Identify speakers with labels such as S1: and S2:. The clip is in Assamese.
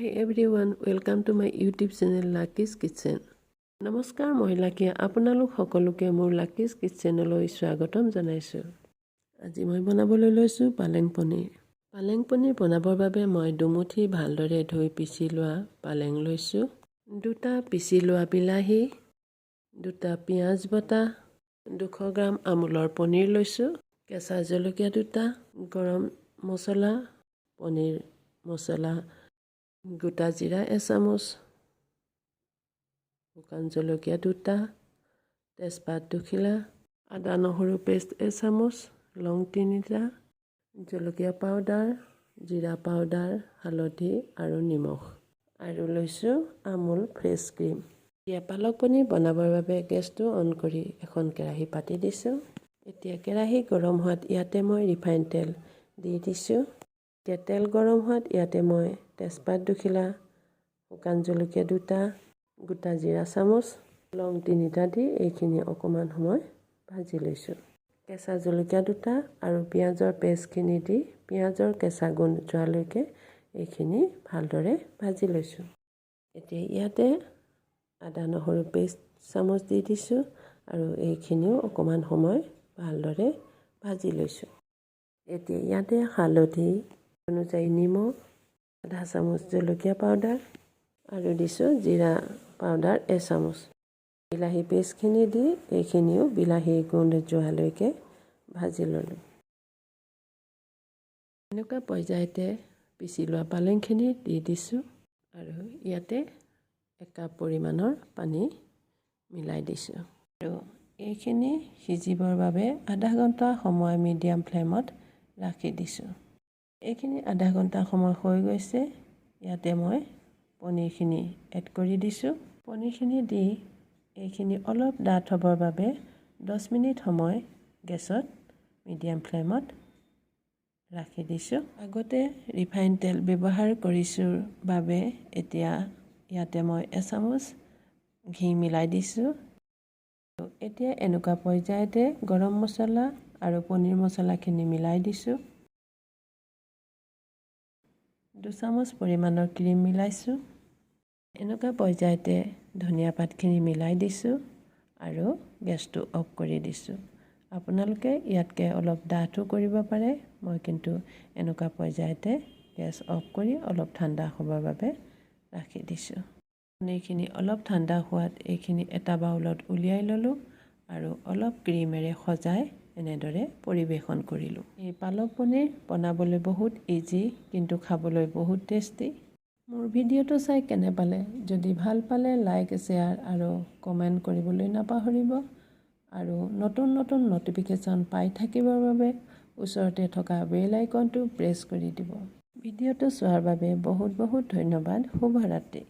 S1: Hi everyone, welcome to my YouTube channel Lucky's Kitchen. নমস্কাৰ মহিলাকে আপোনালোক সকলোকে মোৰ Lucky's Kitchenলৈ স্বাগতম জনাইছো। আজি মই বনাবলৈ লৈছো পালেং পনীৰ। পালেং পনীৰ বনাবৰ বাবে মই দুমুঠি ভালদৰে ধুই পিছি লোৱা পালেং লৈছো, দুটা পিছি লোৱা বিলাহী, দুটা পিয়াজ বটা, 200 গ্ৰাম আমুলৰ পনীৰ লৈছো, কেঁচা জলকীয়া দুটা, গৰম মছলা, পনীৰ মছলা, গোটা জিৰা 1 চামুচ, শুকান জলকীয়া দুটা, তেজপাত দুখিলা, আদা নহৰু পেষ্ট 1 চামুচ, লং 3টা, জলকীয়া পাউডাৰ, জিৰা পাউডাৰ, হালধি আৰু নিমখ, আৰু লৈছো আমুল ফ্ৰেছ ক্ৰীম। এতিয়া পালক পনীৰ বনাবৰ বাবে গেছটো অন কৰি এখন কেৰাহী পাতি দিছো। এতিয়া কেৰাহী গৰম হোৱাত ইয়াতে মই ৰিফাইন তেল দি দিছো। এতিয়া তেল গৰম হোৱাত ইয়াতে মই তেজপাত দুখিলা, শুকান জলকীয়া দুটা, গোটা জিৰা চামুচ, লং 3টা দি এইখিনি অকমান সময় ভাজি লৈছো। কেঁচা জলকীয়া দুটা আৰু পিঁয়াজৰ পেষ্টখিনি দি পিঁয়াজৰ কেঁচা গোন্ধ যোৱালৈকে এইখিনি ভালদৰে ভাজি লৈছো। এতিয়া ইয়াতে আদা নহৰু পেষ্ট চামুচ দি দিছো আৰু এইখিনিও অকমান সময় ভালদৰে ভাজি লৈছো। এতিয়া ইয়াতে হালধি অনুযায়ী নিমখ, আধা চামুচ জলকীয়া পাউডাৰ আৰু দিছো জিৰা পাউডাৰ 1 চামুচ। বিলাহী পেষ্টখিনি দি এইখিনিও বিলাহী গোন্ধ যোৱালৈকে ভাজি ললো। এনেকুৱা পৰ্যায়তে পিছি লোৱা পালেংখিনি দি দিছো আৰু ইয়াতে 1 কাপ পৰিমাণৰ পানী মিলাই দিছো আৰু এইখিনি সিজিবৰ বাবে আধা ঘণ্টা সময় মিডিয়াম ফ্লেমত ৰাখি দিছো। এইখিনি আধা ঘণ্টা সময় হৈ গৈছে। ইয়াতে মই পনীৰখিনি এড কৰি দিছো। পনীৰখিনি দি এইখিনি অলপ ডাঠ হ'বৰ বাবে 10 মিনিট সময় গেছত মিডিয়াম ফ্লেমত ৰাখি দিছো। আগতে ৰিফাইন তেল ব্যৱহাৰ কৰিছো বাবে এতিয়া ইয়াতে মই 1 চামুচ ঘি মিলাই দিছো। এতিয়া এনেকুৱা পৰ্যায়তে গৰম মছলা আৰু পনীৰ মছলাখিনি মিলাই দিছো। 2 চামুচ পৰিমাণৰ ক্ৰীম মিলাইছো। এনেকুৱা পৰ্যায়তে ধনিয়া পাতখিনি মিলাই দিছো আৰু গেছটো অফ কৰি দিছো। আপোনালোকে ইয়াতকে অলপ ডাঠো কৰিব পাৰে। মই কিন্তু এনেকুৱা পৰ্যায়তে গেছ অফ কৰি অলপ ঠাণ্ডা হ'বৰ বাবে ৰাখি দিছো। পনীৰখিনি অলপ ঠাণ্ডা হোৱাত এইখিনি এটা বাউলত উলিয়াই ললো আৰু অলপ ক্ৰীমেৰে সজাই এনেদৰে পৰিবেশন কৰিলো। এই পালক পনীৰ বনাবলৈ বহুত ইজি কিন্তু খাবলৈ বহুত টেষ্টি। মোৰ ভিডিঅ'টো চাই কেনে পালে? যদি ভাল পালে লাইক, শ্বেয়াৰ আৰু কমেণ্ট কৰিবলৈ নাপাহৰিব আৰু নতুন নতুন নটিফিকেশ্যন পাই থাকিবৰ বাবে ওচৰতে থকা বেল আইকনটো প্ৰেছ কৰি দিব। ভিডিঅ'টো চোৱাৰ বাবে বহুত বহুত ধন্যবাদ। শুভৰাত্ৰি।